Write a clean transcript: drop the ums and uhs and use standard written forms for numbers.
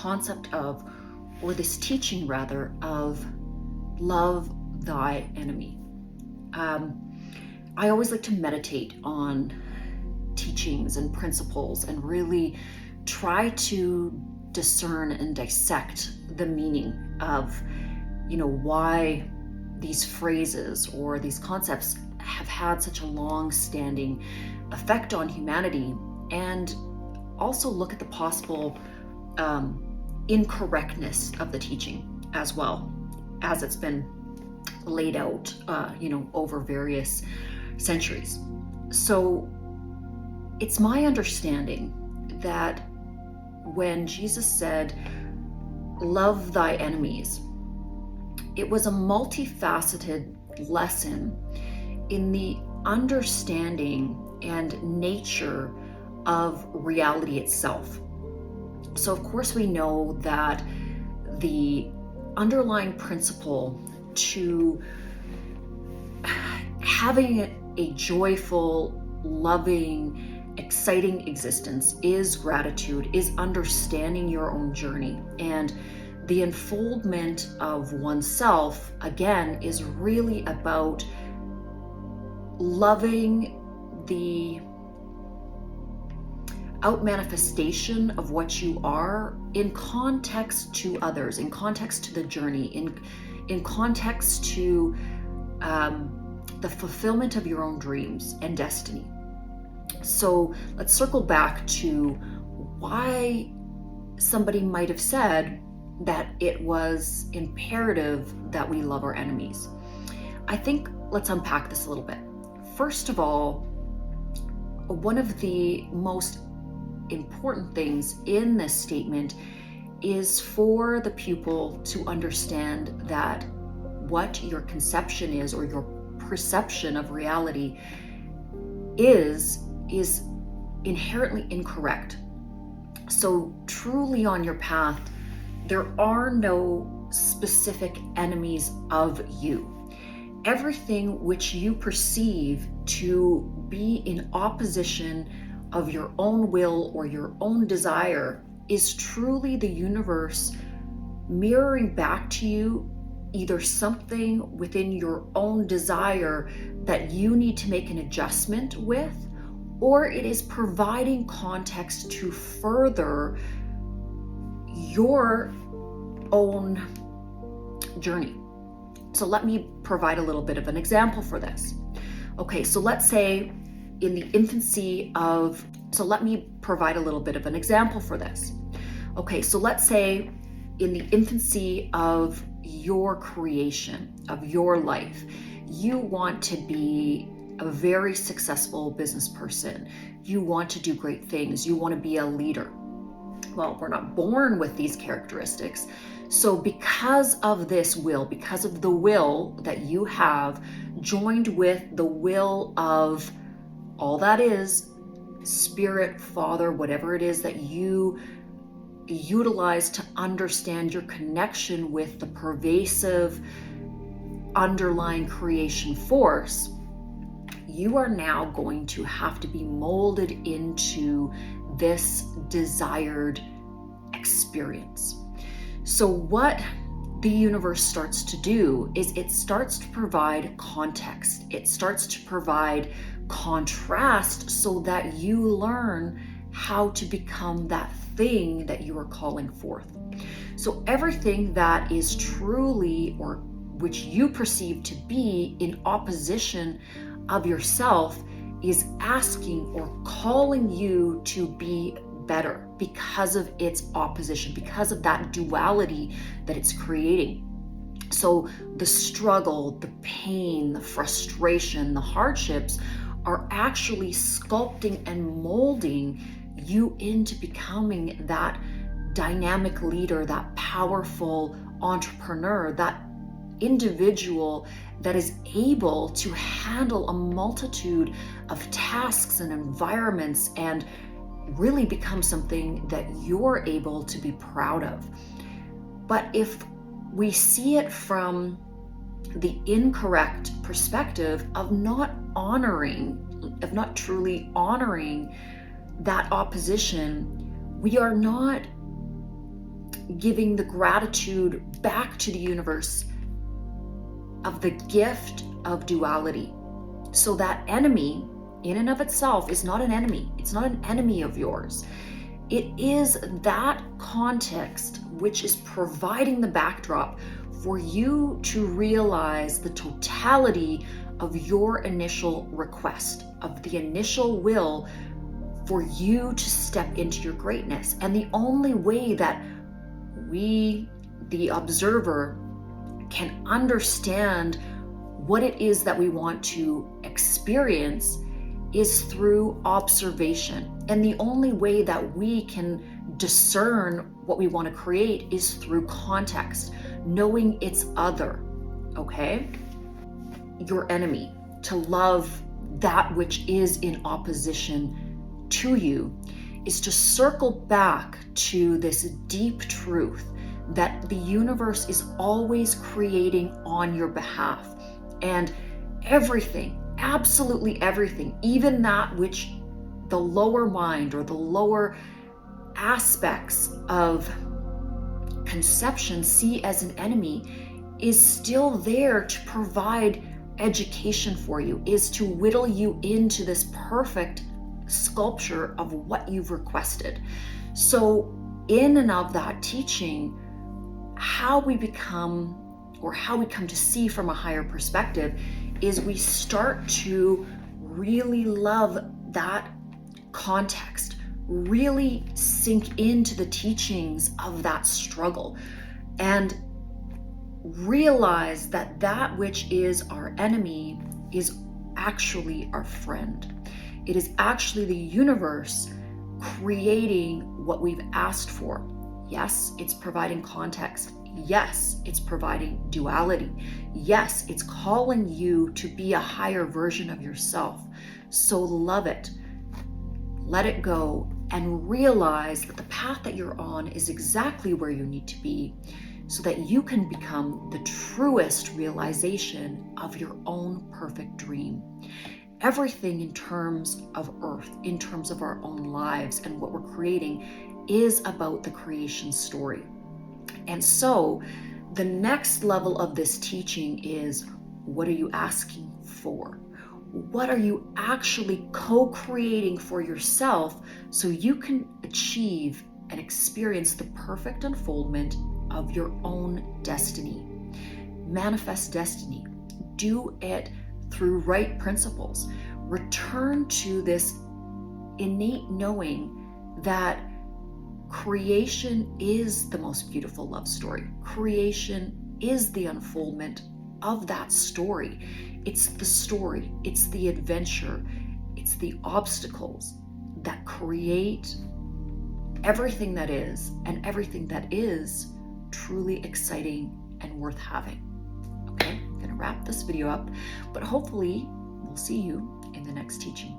concept of, or this teaching rather, of love thy enemy. I always like to meditate on teachings and principles and really try to discern and dissect the meaning of, why these phrases or these concepts have had such a long-standing effect on humanity, and also look at the possible incorrectness of the teaching as well, as it's been laid out, over various centuries. So it's my understanding that when Jesus said, love thy enemies, it was a multifaceted lesson in the understanding and nature of reality itself. So of course we know that the underlying principle to having a joyful, loving, exciting existence is gratitude, is understanding your own journey. And the unfoldment of oneself, again, is really about loving the out manifestation of what you are in context to others, in context to the journey, in context to the fulfillment of your own dreams and destiny. So let's circle back to why somebody might have said that it was imperative that we love our enemies. I think let's unpack this a little bit. First of all, one of the most important things in this statement is for the pupil to understand that what your conception is, or your perception of reality is inherently incorrect. So truly on your path, there are no specific enemies of you. Everything which you perceive to be in opposition of your own will or your own desire is truly the universe mirroring back to you either something within your own desire that you need to make an adjustment with, or it is providing context to further your own journey. So let me provide a little bit of an example for this. Okay, so let's say in the infancy of, so let me provide a little bit of an example for this. Okay, so let's say in the infancy of your creation, of your life, you want to be a very successful business person. You want to do great things. You want to be a leader. Well, we're not born with these characteristics. So because of this will, because of the will that you have joined with the will of all that is, Spirit, Father, whatever it is that you utilize to understand your connection with the pervasive underlying creation force, you are now going to have to be molded into this desired experience. So what the universe starts to do is it starts to provide context. It starts to provide contrast so that you learn how to become that thing that you are calling forth. So everything that is truly, or which you perceive to be in opposition of yourself, is asking or calling you to be better because of its opposition, because of that duality that it's creating. So the struggle, the pain, the frustration, the hardships are actually sculpting and molding you into becoming that dynamic leader, that powerful entrepreneur, that individual that is able to handle a multitude of tasks and environments and really become something that you're able to be proud of. But if we see it from the incorrect perspective of not truly honoring that opposition, we are not giving the gratitude back to the universe of the gift of duality. So that enemy in and of itself is not an enemy. It's not an enemy of yours. It is that context which is providing the backdrop for you to realize the totality of your initial request, of the initial will for you to step into your greatness. And the only way that we, the observer, can understand what it is that we want to experience is through observation. And the only way that we can discern what we want to create is through context, knowing it's other, okay? Your enemy, to love that which is in opposition to you, is to circle back to this deep truth that the universe is always creating on your behalf. And everything, absolutely everything, even that which the lower mind or the lower aspects of conception see as an enemy, is still there to provide education for you, is to whittle you into this perfect sculpture of what you've requested. So in and of that teaching, how we become, or how we come to see from a higher perspective, is we start to really love that context, really sink into the teachings of that struggle, and realize that that which is our enemy is actually our friend. It is actually the universe creating what we've asked for. Yes, it's providing context. Yes, it's providing duality. Yes, it's calling you to be a higher version of yourself. So love it, let it go, and realize that the path that you're on is exactly where you need to be, so that you can become the truest realization of your own perfect dream. Everything in terms of Earth, in terms of our own lives and what we're creating, is about the creation story. And so the next level of this teaching is, what are you asking for? What are you actually co-creating for yourself so you can achieve and experience the perfect unfoldment of your own destiny? Manifest destiny. Do it through right principles. Return to this innate knowing that creation is the most beautiful love story. Creation is the unfoldment of that story. It's the story, it's the adventure, it's the obstacles that create everything that is, and everything that is truly exciting and worth having. Okay, I'm gonna wrap this video up, but hopefully we'll see you in the next teaching.